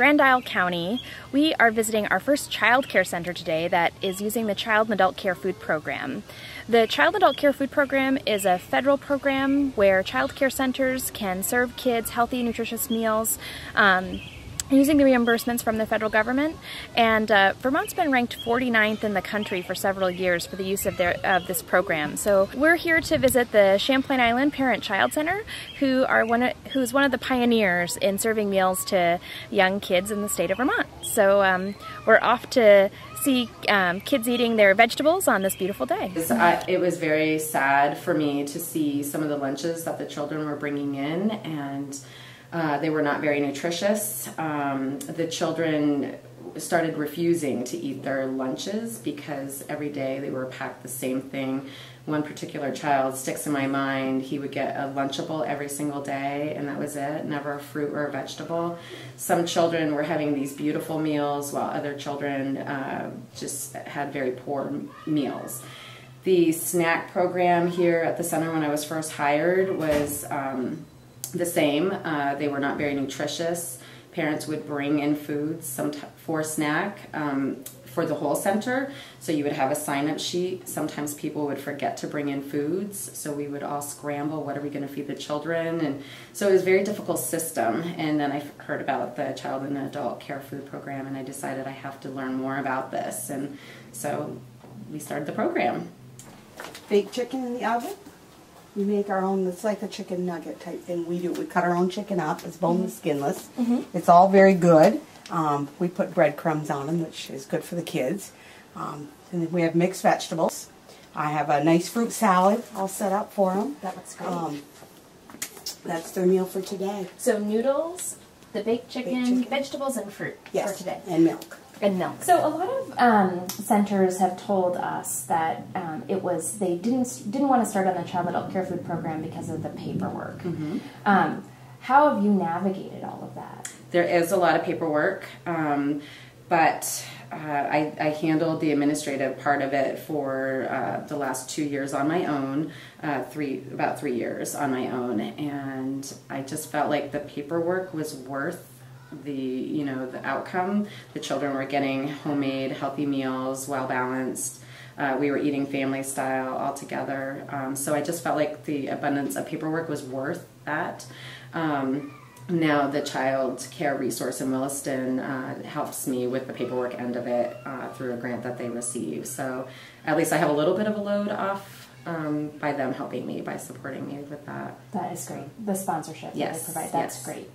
Grand Isle County. We are visiting our first child care center today that is using the Child and Adult Care Food Program. The Child and Adult Care Food Program is a federal program where child care centers can serve kids healthy, nutritious meals using the reimbursements from the federal government. And Vermont's been ranked 49th in the country for several years for the use of this program. So we're here to visit the Champlain Island Parent-Child Center, who's one of the pioneers in serving meals to young kids in the state of Vermont. So we're off to see kids eating their vegetables on this beautiful day. It was very sad for me to see some of the lunches that the children were bringing in, and they were not very nutritious. The children started refusing to eat their lunches because every day they were packed the same thing. One particular child sticks in my mind. He would get a Lunchable every single day, and that was it, never a fruit or a vegetable. Some children were having these beautiful meals while other children just had very poor meals. The snack program here at the center when I was first hired was the same. They were not very nutritious. Parents would bring in foods for snack for the whole center. So you would have a sign-up sheet. Sometimes people would forget to bring in foods, so we would all scramble, what are we going to feed the children? And so it was a very difficult system. And then I heard about the Child and Adult Care Food Program, and I decided I have to learn more about this. And so we started the program. Baked chicken in the oven. We make our own, it's like a chicken nugget type thing we do. We cut our own chicken up, it's boneless, skinless. It's all very good. We put breadcrumbs on them, which is good for the kids. And then we have mixed vegetables. I have a nice fruit salad all set up for them. That looks great. That's their meal for today. So noodles, the baked chicken, vegetables, and fruit for today. And milk. And milk. So a lot of centers have told us that they didn't want to start on the Child Adult Care Food Program because of the paperwork. How have you navigated all of that? There is a lot of paperwork, but I handled the administrative part of it for the last 2 years on my own, about 3 years on my own, and I just felt like the paperwork was worth the outcome. The children were getting homemade, healthy meals, well balanced. We were eating family style all together. So I just felt like the abundance of paperwork was worth that. Now the Child Care Resource in Williston helps me with the paperwork end of it through a grant that they receive. So at least I have a little bit of a load off by them helping me, by supporting me with that. That is great. The sponsorship that they provide, that's great.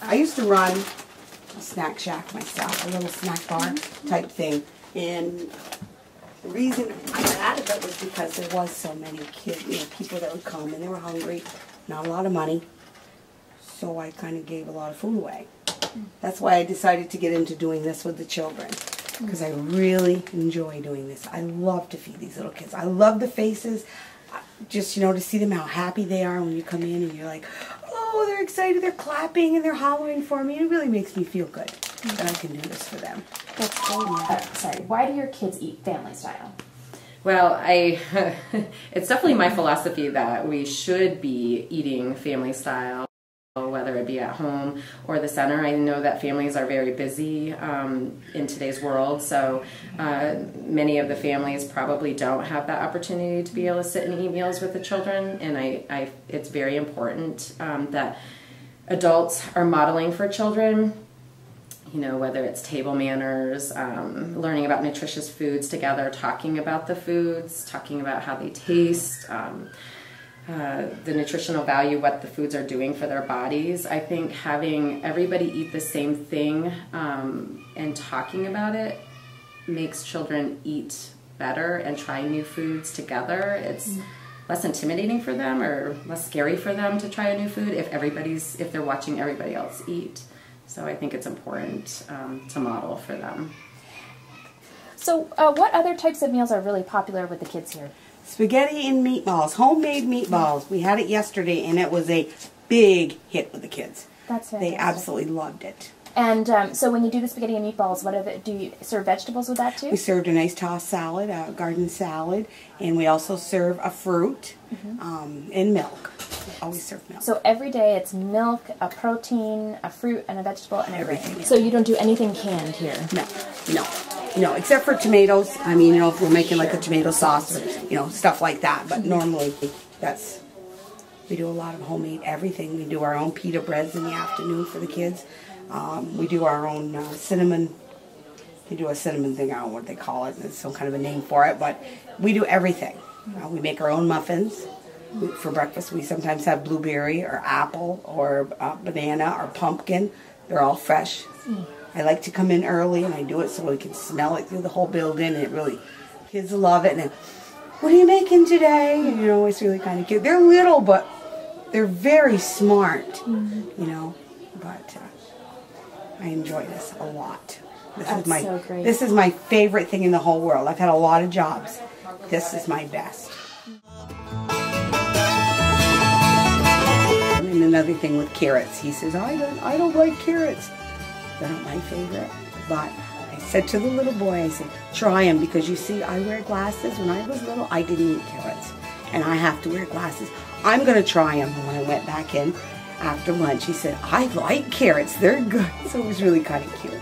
I used to run a snack shack myself, a little snack bar type thing, and the reason I got out of it was because there was so many kids, people that would come and they were hungry, not a lot of money, so I kind of gave a lot of food away. That's why I decided to get into doing this with the children, because I really enjoy doing this. I love to feed these little kids. I love the faces, just to see them how happy they are when you come in and you're like, oh, they're excited, they're clapping and they're hollering for me. It really makes me feel good that I can do this for them. That's so sorry, why do your kids eat family style? Well, it's definitely my philosophy that we should be eating family style, whether it be at home or the center. I know that families are very busy in today's world, so many of the families probably don't have that opportunity to be able to sit and eat meals with the children, and it's very important that adults are modeling for children, whether it's table manners, learning about nutritious foods together, talking about the foods, talking about how they taste, the nutritional value, what the foods are doing for their bodies. I think having everybody eat the same thing and talking about it makes children eat better and try new foods together. It's less intimidating for them, or less scary for them to try a new food if they're watching everybody else eat. So I think it's important to model for them. So what other types of meals are really popular with the kids here? Spaghetti and meatballs, homemade meatballs. We had it yesterday, and it was a big hit with the kids. That's fantastic. They absolutely loved it. And so when you do the spaghetti and meatballs, do you serve vegetables with that too? We served a nice tossed salad, a garden salad, and we also serve a fruit and milk. We always serve milk. So every day it's milk, a protein, a fruit, and a vegetable, and Everything, yeah. So you don't do anything canned here? No, except for tomatoes. I mean, if we're making like a tomato sauce or, stuff like that. But normally, we do a lot of homemade everything. We do our own pita breads in the afternoon for the kids. We do our own cinnamon. We do a cinnamon thing. I don't know what they call it. There's some kind of a name for it. But we do everything. We make our own muffins. For breakfast, we sometimes have blueberry or apple or banana or pumpkin. They're all fresh. I like to come in early, and I do it so we can smell it through the whole building, and kids love it. And then, what are you making today? And, it's really kind of cute. They're little, but they're very smart, But I enjoy this a lot. So great. This is my favorite thing in the whole world. I've had a lot of jobs. This is my best. And another thing with carrots, he says, I don't like carrots. They're not my favorite, but I said to the little boy, I said, try them, because you see, I wear glasses. When I was little, I didn't eat carrots, and I have to wear glasses. I'm going to try them. And when I went back in after lunch, he said, I like carrots. They're good. So it was really kind of cute.